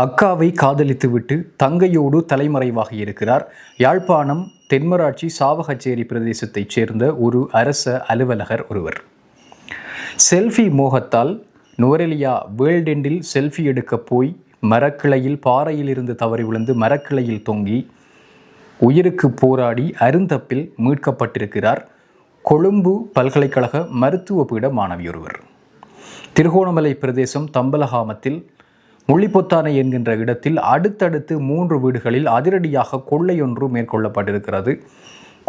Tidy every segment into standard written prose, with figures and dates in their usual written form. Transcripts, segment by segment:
அக்காவை காதலித்துவிட்டு தங்கையோடு தலைமறைவாக இருக்கிறார். யாழ்ப்பாணம் தென்மராட்சி சாவகச்சேரி பிரதேசத்தைச் சேர்ந்த ஒரு அரச அலுவலகர் ஒருவர். செல்ஃபி மோகத்தால் நுவரெலியா வேல்டெண்டில் செல்ஃபி எடுக்க போய் மரக்கிளையில் பாறையில் இருந்து தவறி விழுந்து மரக்கிளையில் தொங்கி உயிருக்கு போராடி அருந்தப்பில் மீட்கப்பட்டிருக்கிறார் கொழும்பு பல்கலைக்கழக மருத்துவ பீட மாணவியொருவர். திருகோணமலை பிரதேசம் தம்பலகாமத்தில் முள்ளிப்பொத்தானை என்கின்ற இடத்தில் அடுத்தடுத்து 3 வீடுகளில் அதிரடியாக கொள்ளையொன்று மேற்கொள்ளப்பட்டிருக்கிறது.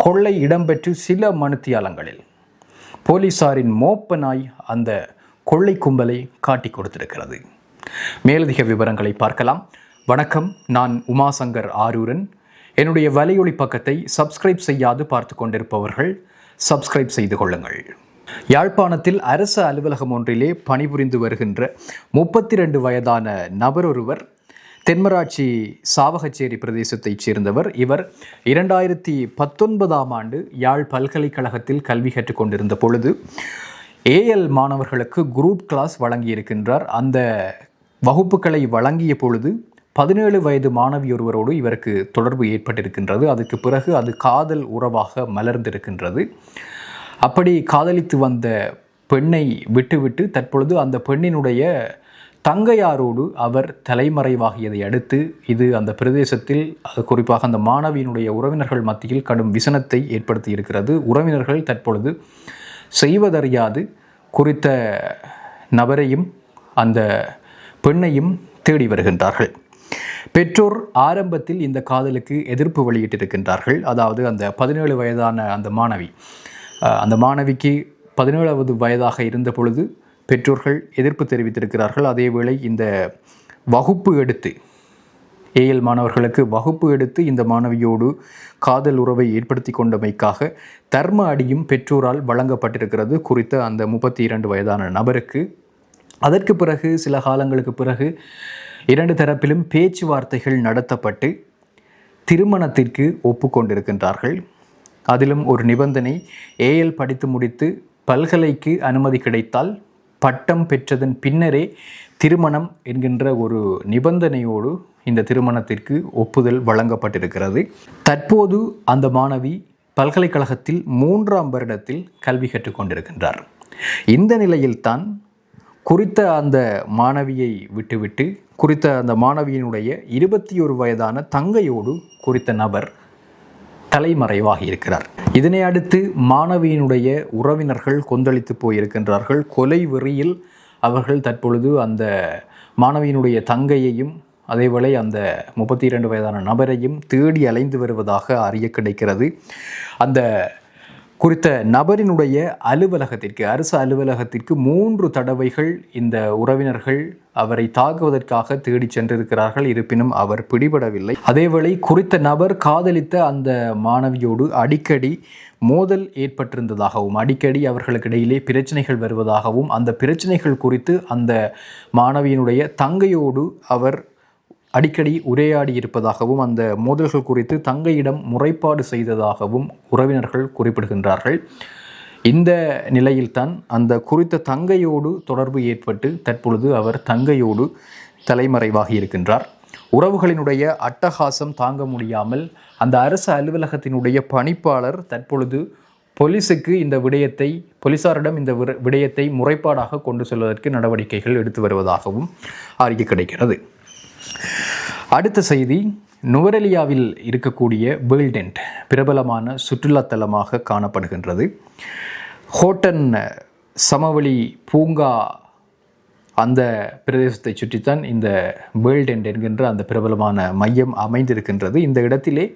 கொள்ளை இடம்பெற்று சில மணித்தியாலங்களில் போலீசாரின் மோப்ப நாய் அந்த கொள்ளை கும்பலை காட்டி கொடுத்திருக்கிறது. மேலதிக விவரங்களை பார்க்கலாம். வணக்கம், நான் உமாசங்கர் ஆரூரன். என்னுடைய வலையொலி பக்கத்தை சப்ஸ்கிரைப் செய்யாது பார்த்து கொண்டிருப்பவர்கள் சப்ஸ்கிரைப் செய்து கொள்ளுங்கள். யாழ்ப்பாணத்தில் அரசு அலுவலகம் ஒன்றிலே பணிபுரிந்து வருகின்ற 32 வயதான நபர் ஒருவர் தென்மராட்சி சாவகச்சேரி பிரதேசத்தைச் சேர்ந்தவர். இவர் 2019ஆம் ஆண்டு யாழ் பல்கலைக்கழகத்தில் கல்வி கற்றுக் கொண்டிருந்த பொழுது ஏஎல் மாணவர்களுக்கு குரூப் கிளாஸ் வழங்கியிருக்கின்றார். அந்த வகுப்புகளை வழங்கிய பொழுது 17 வயது மாணவி ஒருவரோடு இவருக்கு தொடர்பு ஏற்பட்டிருக்கின்றது. அதுக்கு பிறகு அது காதல் உறவாக மலர்ந்திருக்கின்றது. அப்படி காதலித்து வந்த பெண்ணை விட்டுவிட்டு தற்பொழுது அந்த பெண்ணினுடைய தங்கையாரோடு அவர் தலைமறைவாகியதை அடுத்து இது அந்த பிரதேசத்தில் குறிப்பாக அந்த மாணவியினுடைய உறவினர்கள் மத்தியில் கடும் விசனத்தை ஏற்படுத்தி இருக்கிறது. உறவினர்கள் தற்பொழுது செய்வதறியாது குறித்த நபரையும் அந்த பெண்ணையும் தேடி வருகின்றார்கள். பெற்றோர் ஆரம்பத்தில் இந்த காதலுக்கு எதிர்ப்பு வெளியிட்டிருக்கின்றார்கள். அதாவது அந்த 17 வயதான அந்த மாணவிக்கு 17வது வயதாக இருந்த பொழுது பெற்றோர்கள் எதிர்ப்பு தெரிவித்திருக்கிறார்கள். அதேவேளை இந்த வகுப்பு எடுத்து ஏஎல் மாணவர்களுக்கு வகுப்பு எடுத்து இந்த மாணவியோடு காதல் உறவை ஏற்படுத்தி கொண்டமைக்காக தர்ம அடியும் பெற்றோரால் வழங்கப்பட்டிருக்கிறது குறித்த அந்த 32 வயதான நபருக்கு. அதற்கு பிறகு சில காலங்களுக்கு பிறகு 2 தரப்பிலும் பேச்சுவார்த்தைகள் நடத்தப்பட்டு திருமணத்திற்கு ஒப்புக்கொண்டிருக்கின்றார்கள். அதிலும் ஒரு நிபந்தனை, ஏஎல் படித்து முடித்து பல்கலைக்கு அனுமதி கிடைத்தால் பட்டம் பெற்றதன் பின்னரே திருமணம் என்கின்ற ஒரு நிபந்தனையோடு இந்த திருமணத்திற்கு ஒப்புதல் வழங்கப்பட்டிருக்கிறது. தற்போது அந்த மாணவி பல்கலைக்கழகத்தில் 3ஆம் வருடத்தில் கல்வி கற்றுக்கொண்டிருக்கின்றார். இந்த நிலையில்தான் குறித்த அந்த மாணவியை விட்டுவிட்டு குறித்த அந்த மாணவியினுடைய 21 வயதான தங்கையோடு குறித்த நபர் தலைமறைவாகி இருக்கிறார். இதனை அடுத்து மாணவியினுடைய உறவினர்கள் கொந்தளித்து போயிருக்கின்றார்கள். கொலை வெறியில் அவர்கள் தற்பொழுது அந்த மாணவியினுடைய தங்கையையும் அதேவேளை அந்த 32 வயதான நபரையும் தேடி அலைந்து வருவதாக அறிய கிடைக்கிறது. அந்த குறித்த நபரினுடைய அலுவலகத்திற்கு அரசு அலுவலகத்திற்கு 3 தடவைகள் இந்த உறவினர்கள் அவரை தாக்குவதற்காக தேடி சென்றிருக்கிறார்கள். இருப்பினும் அவர் பிடிபடவில்லை. அதேவேளை குறித்த நபர் காதலித்த அந்த மாணவியோடு அடிக்கடி மோதல் ஏற்பட்டிருந்ததாகவும் அடிக்கடி அவர்களுக்கு இடையிலே பிரச்சனைகள் வருவதாகவும் அந்த பிரச்சனைகள் குறித்து அந்த மாணவியினுடைய தங்கையோடு அவர் அடிக்கடி உரையாடி இருப்பதாகவும் அந்த மோதல்கள் குறித்து தங்கையிடம் முறைப்பாடு செய்ததாகவும் உறவினர்கள் குறிப்பிடுகின்றார்கள். இந்த நிலையில்தான் அந்த குறித்த தங்கையோடு தொடர்பு ஏற்பட்டு தற்பொழுது அவர் தங்கையோடு தலைமறைவாகி இருக்கின்றார். உறவுகளினுடைய அட்டகாசம் தாங்க முடியாமல் அந்த அரசு அலுவலகத்தினுடைய பணிப்பாளர் தற்பொழுது போலீசாரிடம் இந்த விடயத்தை முறைப்பாடாக கொண்டு செல்வதற்கு நடவடிக்கைகள் எடுத்து வருவதாகவும் அறிக்கை கிடைக்கிறது. அடுத்த செய்தி, நுவரெலியாவில் இருக்கக்கூடிய வேல்டெண்ட் பிரபலமான சுற்றுலாத்தலமாக காணப்படுகின்றது. ஹோட்டன் சமவெளி பூங்கா அந்த பிரதேசத்தை சுற்றித்தான் இந்த வேல்டெண்ட் என்கின்ற அந்த பிரபலமான மையம் அமைந்திருக்கின்றது. இந்த இடத்திலே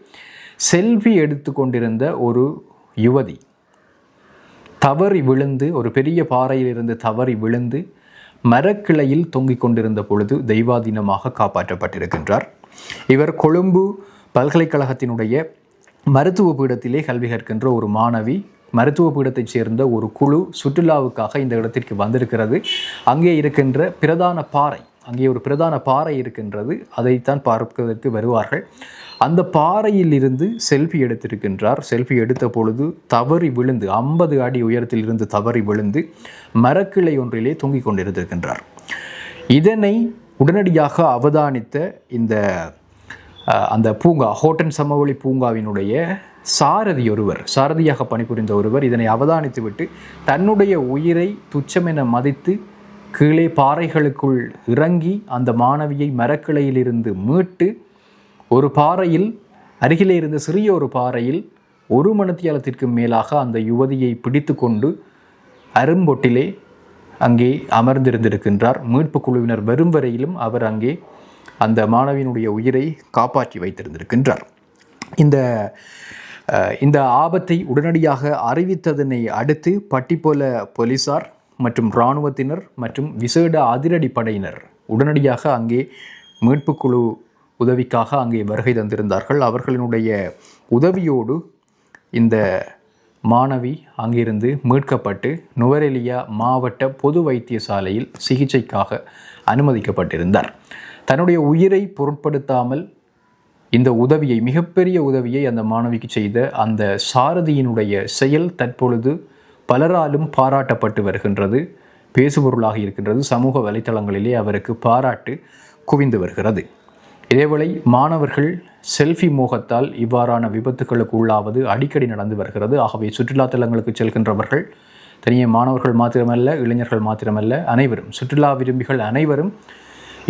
செல்ஃபி எடுத்து கொண்டிருந்த ஒரு யுவதி தவறி விழுந்து ஒரு பெரிய பாறையிலிருந்து தவறி விழுந்து மரக்கிளையில் தொங்கிக் கொண்டிருந்த பொழுது தெய்வாதீனமாக காப்பாற்றப்பட்டிருக்கின்றார். இவர் கொழும்பு பல்கலைக்கழகத்தினுடைய மருத்துவ பீடத்திலே கல்வி கற்கின்ற ஒரு மாணவி. மருத்துவ பீடத்தைச் சேர்ந்த ஒரு குழு சுற்றுலாவுக்காக இந்த இடத்திற்கு வந்திருக்கிறது. அங்கே இருக்கின்ற ஒரு பிரதான பாறை இருக்கின்றது. அதைத்தான் பார்ப்பதற்கு வருவார்கள். அந்த பாறையில் இருந்து செல்ஃபி எடுத்திருக்கின்றார். செல்ஃபி எடுத்த பொழுது தவறி விழுந்து 50 அடி உயரத்தில் இருந்து தவறி விழுந்து மரக்கிளை ஒன்றிலே தொங்கிக் கொண்டிருக்கின்றார். இதனை உடனடியாக அவதானித்த இந்த அந்த பூங்கா ஹோட்டன் சமவெளி பூங்காவினுடைய சாரதியாக பணிபுரிந்த ஒருவர் இதனை அவதானித்துவிட்டு தன்னுடைய உயிரை துச்சமென மதித்து கீழே பாறைகளுக்குள் இறங்கி அந்த மாணவியை மரக்கிளையிலிருந்து மீட்டு ஒரு பாறையில் அருகிலே இருந்த சிறிய ஒரு பாறையில் 1 மணித்தியாலத்திற்கு மேலாக அந்த யுவதியை பிடித்து கொண்டு அரும்பொட்டிலே அங்கே அமர்ந்திருந்திருக்கின்றார். மீட்பு குழுவினர் வரும் வரையிலும் அவர் அங்கே அந்த மாணவியினுடைய உயிரை காப்பாற்றி வைத்திருந்திருக்கின்றார். இந்த ஆபத்தை உடனடியாக அறிவித்ததனை அடுத்து பட்டிப்போல போலீசார் மற்றும் இராணுவத்தினர் மற்றும் விசேட அதிரடி படையினர் உடனடியாக அங்கே மீட்பு குழு உதவிக்காக அங்கே வருகை தந்திருந்தார்கள். அவர்களினுடைய உதவியோடு இந்த மாணவி அங்கிருந்து மீட்கப்பட்டு நுவரெலியா மாவட்ட பொது வைத்தியசாலையில் சிகிச்சைக்காக அனுமதிக்கப்பட்டிருந்தார். தன்னுடைய உயிரை பொருட்படுத்தாமல் இந்த உதவியை, மிகப்பெரிய உதவியை அந்த மாணவிக்கு செய்த அந்த சாரதியினுடைய செயல் தற்பொழுது பலராலும் பாராட்டப்பட்டு வருகின்றது, பேசுபொருளாக இருக்கின்றது. சமூக வலைத்தளங்களிலே அவருக்கு பாராட்டு குவிந்து வருகிறது. இதேவேளை மாணவர்கள் செல்ஃபி மோகத்தால் இவ்வாறான விபத்துக்களுக்கு உள்ளாவது அடிக்கடி நடந்து வருகிறது. ஆகவே சுற்றுலாத்தலங்களுக்கு செல்கின்றவர்கள், தனியே மாணவர்கள் மாத்திரமல்ல, இளைஞர்கள் மாத்திரமல்ல, அனைவரும், சுற்றுலா விரும்பிகள் அனைவரும்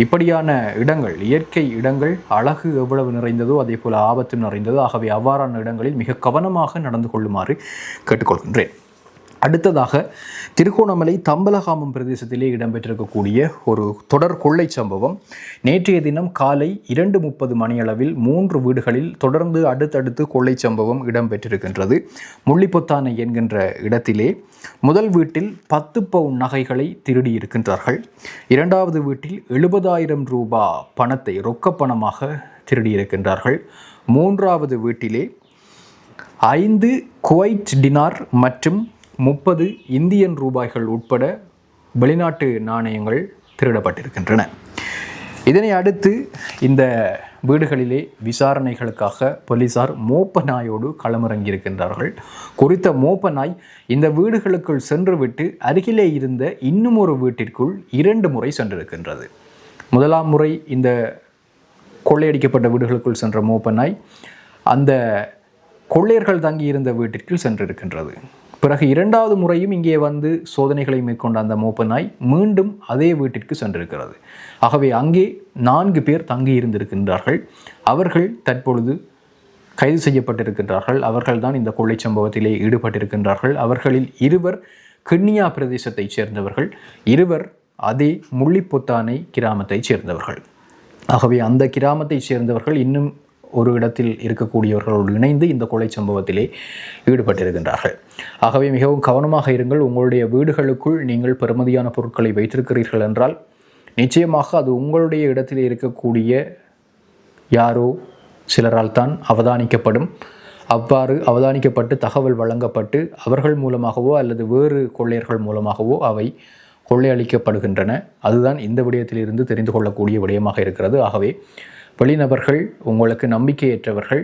இப்படியான இடங்கள், இயற்கை இடங்கள், அழகு எவ்வளவு நிறைந்ததோ அதே போல ஆபத்தும் நிறைந்ததோ. ஆகவே அவ்வாறான இடங்களில் மிக கவனமாக நடந்து கொள்ளுமாறு கேட்டுக்கொள்கின்றேன். அடுத்ததாக திருகோணமலை தம்பலகாமம் பிரதேசத்திலே இடம்பெற்றிருக்கக்கூடிய ஒரு தொடர் கொள்ளை சம்பவம். நேற்றைய தினம் காலை 2:30 மணியளவில் 3 வீடுகளில் தொடர்ந்து அடுத்தடுத்து கொள்ளை சம்பவம் இடம்பெற்றிருக்கின்றது. முள்ளிப்பொத்தானை என்கின்ற இடத்திலே முதல் வீட்டில் 10 பவுன் நகைகளை திருடி இருக்கின்றார்கள். 2வது வீட்டில் 70,000 ரூபாய் பணத்தை ரொக்க பணமாக திருடியிருக்கின்றார்கள். 3வது வீட்டிலே 5 குவைட் டினார் மற்றும் 30 இந்தியன் ரூபாய்கள் உட்பட வெளிநாட்டு நாணயங்கள் திருடப்பட்டிருக்கின்றன. இதனை அடுத்து இந்த வீடுகளிலே விசாரணைகளுக்காக போலீசார் மோப்ப நாயோடு களமிறங்கியிருக்கின்றார்கள். குறித்த மோப்ப நாய் இந்த வீடுகளுக்குள் சென்றுவிட்டு அருகிலே இருந்த இன்னும் ஒரு வீட்டிற்குள் 2 முறை சென்றிருக்கின்றது. முதலாம் முறை இந்த கொள்ளையடிக்கப்பட்ட வீடுகளுக்குள் சென்ற மோப்ப நாய் அந்த கொள்ளையர்கள் தங்கியிருந்த வீட்டிற்குள் சென்றிருக்கின்றது. பிறகு 2வது முறையும் இங்கே வந்து சோதனைகளை மேற்கொண்ட அந்த மோப்ப நாய் மீண்டும் அதே வீட்டிற்கு சென்றிருக்கிறது. ஆகவே அங்கே 4 பேர் தங்கி இருந்திருக்கின்றார்கள். அவர்கள் தற்பொழுது கைது செய்யப்பட்டிருக்கின்றார்கள். அவர்கள்தான் இந்த கொள்ளை சம்பவத்திலே ஈடுபட்டிருக்கின்றார்கள். அவர்களில் 2 கிண்ணியா பிரதேசத்தைச் சேர்ந்தவர்கள், 2 அதே முள்ளிப்பொத்தானை கிராமத்தைச் சேர்ந்தவர்கள். ஆகவே அந்த கிராமத்தைச் சேர்ந்தவர்கள் இன்னும் ஒரு இடத்தில் இருக்கக்கூடியவர்களோடு இணைந்து இந்த கொலை சம்பவத்திலே ஈடுபட்டிருக்கின்றார்கள். ஆகவே மிகவும் கவனமாக இருங்கள். உங்களுடைய வீடுகளுக்குள் நீங்கள் பெறுமதியான பொருட்களை வைத்திருக்கிறீர்கள் என்றால் நிச்சயமாக அது உங்களுடைய இடத்திலே இருக்கக்கூடிய யாரோ சிலரால் தான் அவதானிக்கப்படும். அவ்வாறு அவதானிக்கப்பட்டு தகவல் வழங்கப்பட்டு அவர்கள் மூலமாகவோ அல்லது வேறு கொள்ளையர்கள் மூலமாகவோ அவை கொள்ளையளிக்கப்படுகின்றன. அதுதான் இந்த விடயத்திலிருந்து தெரிந்து கொள்ளக்கூடிய விடயமாக இருக்கிறது. ஆகவே வெளிநபர்கள், உங்களுக்கு நம்பிக்கையற்றவர்கள்,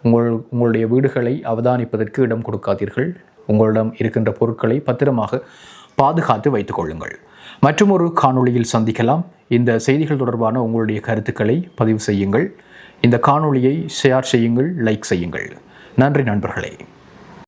உங்களுடைய வீடுகளை அவதானிப்பதற்கு இடம் கொடுக்காதீர்கள். உங்களிடம் இருக்கின்ற பொருட்களை பத்திரமாக பாதுகாத்து வைத்துக் கொள்ளுங்கள். மற்றும் ஒரு காணொளியில் சந்திக்கலாம். இந்த செய்திகள் தொடர்பான உங்களுடைய கருத்துக்களை பதிவு செய்யுங்கள். இந்த காணொளியை ஷேர் செய்யுங்கள், லைக் செய்யுங்கள். நன்றி நண்பர்களே.